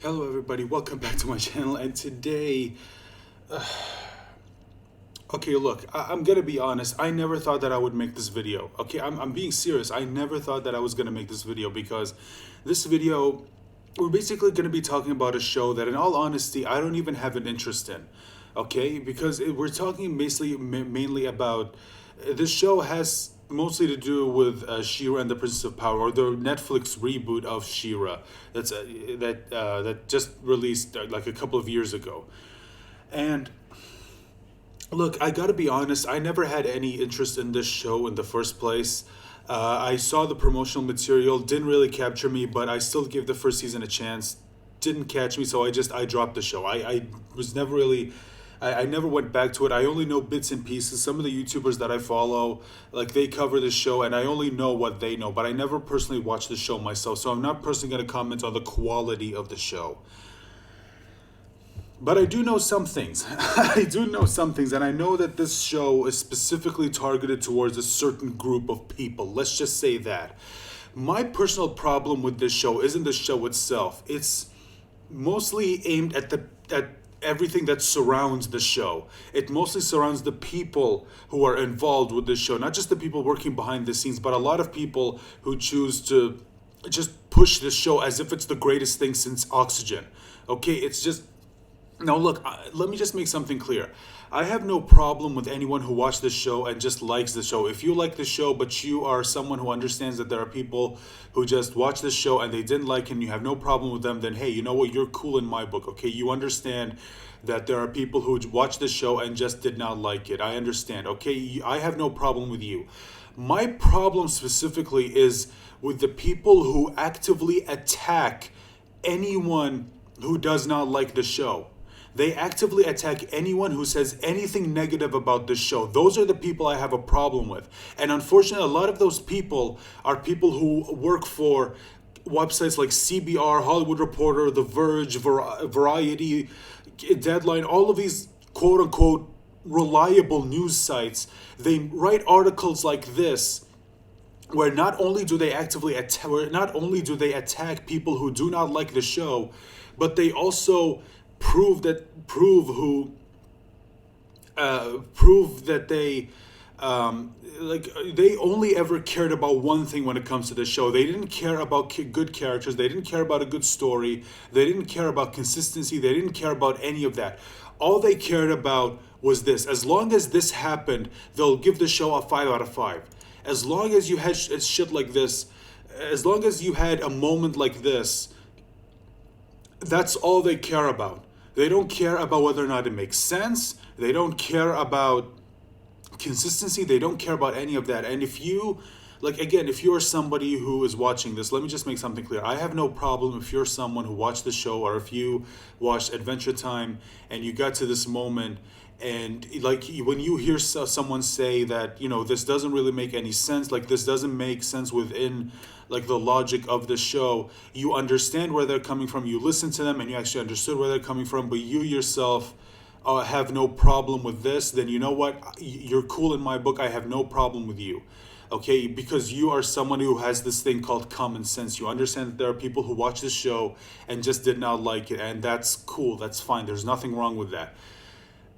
Hello everybody, welcome back to my channel. And today, okay, look, I'm gonna be honest, I never thought that I would make this video. Okay, I'm being serious. I never thought that I was gonna make this video because this video, we're basically gonna be talking about a show that in all honesty, I don't even have an interest in. Okay, because we're talking basically mainly about, this show has mostly to do with SheRa and the Princess of Power, or the Netflix reboot of SheRa that just released like a couple of years ago. And look, I gotta be honest, I never had any interest in this show in the first place. I saw the promotional material, didn't really capture me, but I still gave the first season a chance. Didn't catch me, so I dropped the show. I was never really, I never went back to it. I only know bits and pieces. Some of the YouTubers that I follow, like they cover the show, and I only know what they know. But I never personally watched the show myself, so I'm not personally going to comment on the quality of the show. But I do know some things. I do know some things, and I know that this show is specifically targeted towards a certain group of people. Let's just say that. My personal problem with this show isn't the show itself. It's mostly aimed at everything that surrounds the show. It mostly surrounds the people who are involved with the show, not just the people working behind the scenes, but a lot of people who choose to just push this show as if it's the greatest thing since oxygen. Okay, it's just, now, look, let me just make something clear. I have no problem with anyone who watched this show and just likes the show. If you like the show, but you are someone who understands that there are people who just watch this show and they didn't like it and you have no problem with them, then hey, you know what? You're cool in my book, okay? You understand that there are people who watch the show and just did not like it. I understand, okay? I have no problem with you. My problem specifically is with the people who actively attack anyone who does not like the show. They actively attack anyone who says anything negative about this show. Those are the people I have a problem with. And unfortunately, a lot of those people are people who work for websites like CBR, Hollywood Reporter, The Verge, Variety, Deadline, all of these quote unquote reliable news sites. They write articles like this where not only do they attack people who do not like the show, but they also prove that they they only ever cared about one thing when it comes to the show. They didn't care about good characters. They didn't care about a good story. They didn't care about consistency. They didn't care about any of that. All they cared about was this. As long as this happened, they'll give the show a 5 out of 5. As long as you had shit like this, as long as you had a moment like this, that's all they care about. They don't care about whether or not it makes sense. They don't care about consistency. They don't care about any of that. And if you, like, again, if you're somebody who is watching this, let me just make something clear. I have no problem if you're someone who watched the show, or if you watched Adventure Time and you got to this moment and like when you hear someone say that, you know, this doesn't really make any sense, like this doesn't make sense within like the logic of the show, you understand where they're coming from, you listen to them and you actually understood where they're coming from, but you yourself have no problem with this, then you know what, you're cool in my book. I have no problem with you, okay? Because you are someone who has this thing called common sense. You understand that there are people who watch this show and just did not like it, and that's cool, that's fine, there's nothing wrong with that.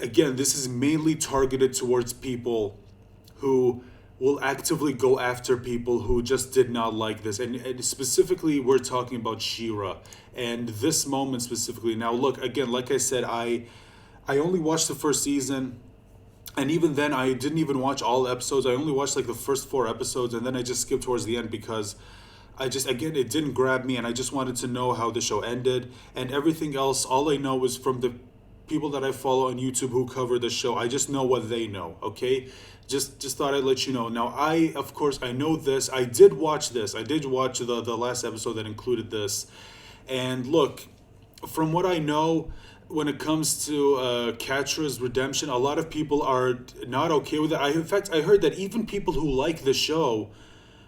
Again, this is mainly targeted towards people who will actively go after people who just did not like this. And specifically, we're talking about SheRa and this moment specifically. Now, look, again, like I said, I only watched the first season. And even then, I didn't even watch all episodes. I only watched like the first 4 episodes. And then I just skipped towards the end because again, it didn't grab me. And I just wanted to know how the show ended. And everything else, all I know was from the people that I follow on YouTube who cover the show. I just know what they know, okay? Just thought I'd let you know. Now, of course, I know this. I did watch this. I did watch the last episode that included this. And look, from what I know, when it comes to Catra's redemption, a lot of people are not okay with it. In fact, I heard that even people who like the show,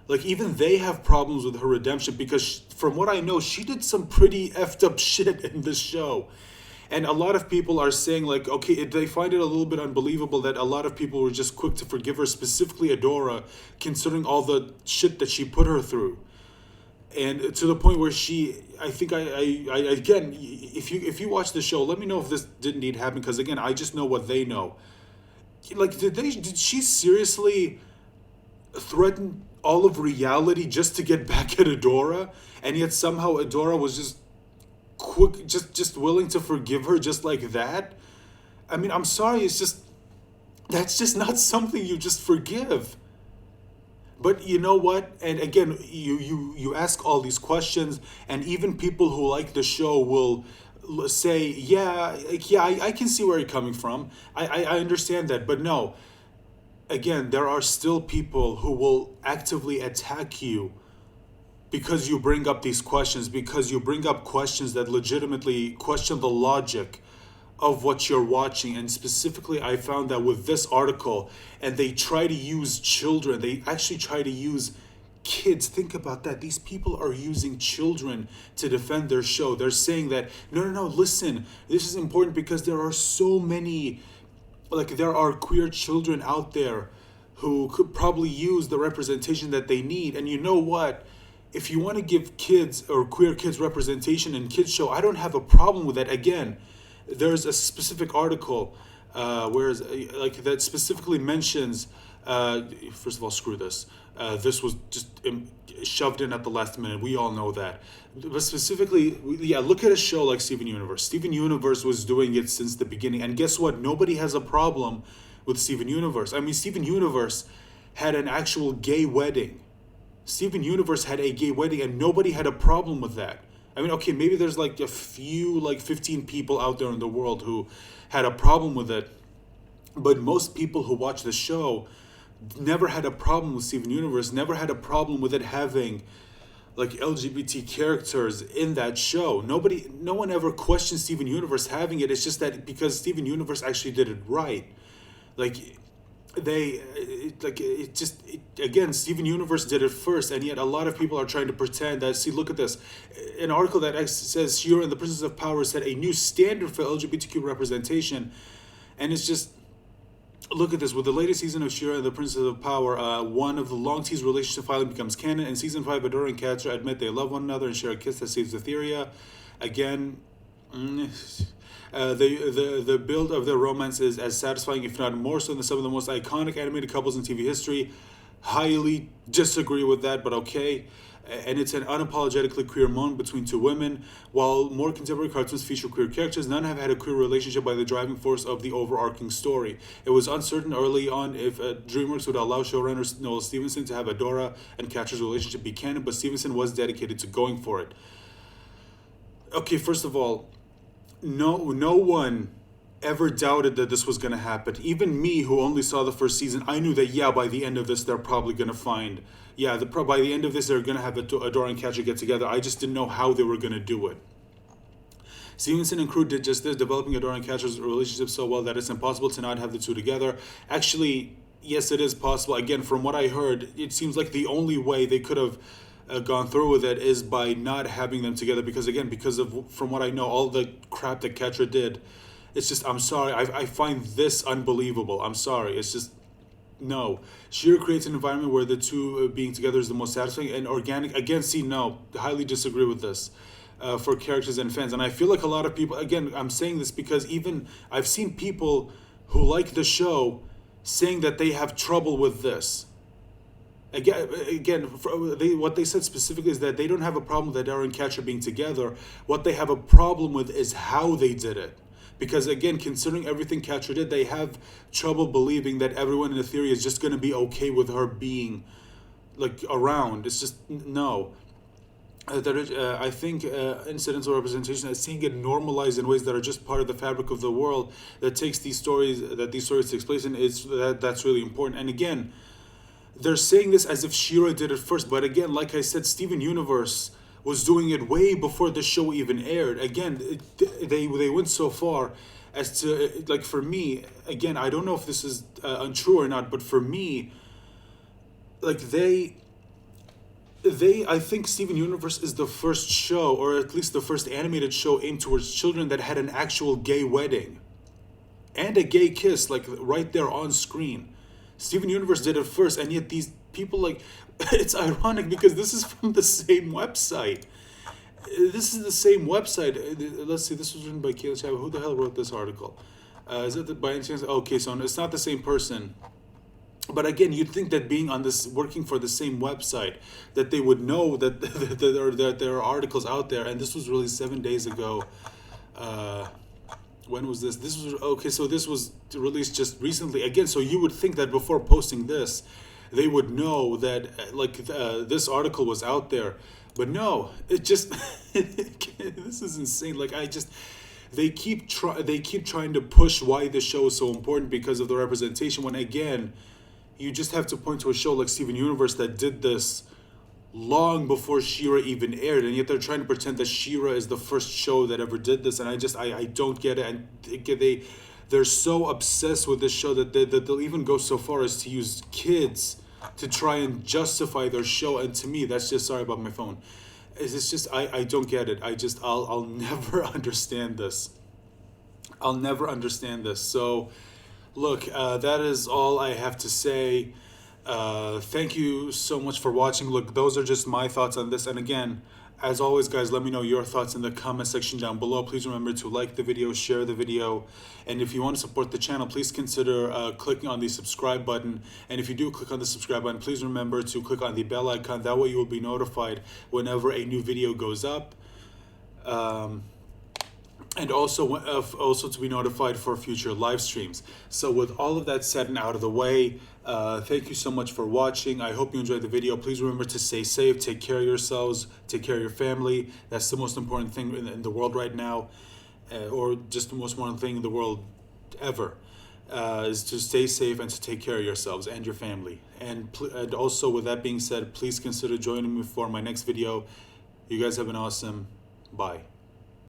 like even they have problems with her redemption because from what I know, she did some pretty effed up shit in this show. And a lot of people are saying like, okay, they find it a little bit unbelievable that a lot of people were just quick to forgive her, specifically Adora, considering all the shit that she put her through. and to the point where I think I again, if you watch the show, let me know if this did indeed happen, because again, I just know what they know. Like, did she seriously threaten all of reality just to get back at Adora, and yet somehow Adora was just quick, just willing to forgive her just like that? I mean, I'm sorry, it's just, that's just not something you just forgive. But you know what? And again, you ask all these questions, and even people who like the show will say, "Yeah, like, yeah, I can see where you're coming from. I understand that." But no, again, there are still people who will actively attack you because you bring up these questions, because you bring up questions that legitimately question the logic of what you're watching. And specifically, I found that with this article, and they try to use children, they actually try to use kids. Think about that. These people are using children to defend their show. They're saying that, no, no, no, listen, this is important because there are so many, like, there are queer children out there who could probably use the representation that they need. And you know what? If you want to give kids or queer kids representation in kids show, I don't have a problem with that. Again, there's a specific article like that specifically mentions, first of all, screw this. This was just shoved in at the last minute. We all know that. But specifically, yeah, look at a show like Steven Universe. Steven Universe was doing it since the beginning. And guess what? Nobody has a problem with Steven Universe. I mean, Steven Universe had an actual gay wedding. Steven Universe had a gay wedding, and nobody had a problem with that. I mean, okay, maybe there's like a few, like 15 people out there in the world who had a problem with it. But most people who watch the show never had a problem with Steven Universe, never had a problem with it having like LGBT characters in that show. No one ever questioned Steven Universe having it. It's just that because Steven Universe actually did it right. Like, again, Steven Universe did it first, and yet a lot of people are trying to pretend that, see, look at this, an article that says SheRa and the Princess of Power set a new standard for LGBTQ representation. And it's just, look at this, with the latest season of SheRa and the Princess of Power, one of the long-teased relationship finally becomes canon. In season 5, Adora and Catra admit they love one another and share a kiss that saves Etheria. Again, the build of their romance is as satisfying, if not more so, than some of the most iconic animated couples in TV history. Highly disagree with that, but okay. And it's an unapologetically queer moment between two women. While more contemporary cartoons feature queer characters, none have had a queer relationship by the driving force of the overarching story. It was uncertain early on if DreamWorks would allow showrunner Noel Stevenson to have Adora and Catra's relationship be canon, but Stevenson was dedicated to going for it. Okay, first of all, no one ever doubted that this was going to happen. Even me, who only saw the first season, I knew that, yeah, by the end of this, they're probably going to find, yeah, by the end of this, they're going to have Adora and Catra get together. I just didn't know how they were going to do it. Stevenson and crew did just this, developing Adora and Catra's relationship so well that it's impossible to not have the two together. Actually, yes, it is possible. Again, from what I heard, it seems like the only way they could have gone through with it is by not having them together, because from what I know, all the crap that Catra did, it's just, I'm sorry, I find this unbelievable. I'm sorry, it's just, no. SheRa creates an environment where the two being together is the most satisfying and organic. Again, see, no, highly disagree with this for characters and fans. And I feel like a lot of people, again, I'm saying this because even I've seen people who like the show saying that they have trouble with this. Again, what they said specifically is that they don't have a problem with Adora and Catra being together. What they have a problem with is how they did it. Because again, considering everything Catra did, they have trouble believing that everyone in Etheria is just going to be okay with her being like around. It's just, no. I think incidental representation, seeing it normalized in ways that are just part of the fabric of the world that takes these stories take place in, that's really important. And again, they're saying this as if SheRa did it first, but again, like I said, Steven Universe was doing it way before the show even aired. Again, they went so far as to, like, for me, again, I don't know if this is untrue or not, but for me, like, I think Steven Universe is the first show, or at least the first animated show aimed towards children that had an actual gay wedding and a gay kiss, like right there on screen. Steven Universe did it first, and yet these people, like, it's ironic because this is from the same website. This is the same website. Let's see, this was written by Kayla Chava. Who the hell wrote this article? Is it by any chance? Okay, so it's not the same person. But again, you'd think that being on this, working for the same website, that they would know that there are articles out there. And this was released 7 days ago. When was this? This was okay. So this was released just recently. Again, so you would think that before posting this, they would know that this article was out there. But no, it just this is insane. Like they keep trying to push why the show is so important because of the representation. When again, you just have to point to a show like Steven Universe that did this long before SheRa even aired, and yet they're trying to pretend that SheRa is the first show that ever did this, and I don't get it. And they're so obsessed with this show that they'll even go so far as to use kids to try and justify their show. And to me, that's just, sorry about my phone, it's just I don't get it. I'll never understand this. I'll never understand this. So look, that is all I have to say. Thank you so much for watching. Look, those are just my thoughts on this. And again, as always, guys, let me know your thoughts in the comment section down below. Please remember to like the video, share the video. And if you want to support the channel, please consider clicking on the subscribe button. And if you do click on the subscribe button, please remember to click on the bell icon. That way you will be notified whenever a new video goes up. And also to be notified for future live streams. So with all of that said and out of the way, thank you so much for watching. I hope you enjoyed the video. Please remember to stay safe, take care of yourselves, take care of your family. That's the most important thing in the world right now, or just the most important thing in the world ever, is to stay safe and to take care of yourselves and your family. And also, with that being said, please consider joining me for my next video. You guys have been awesome. Bye.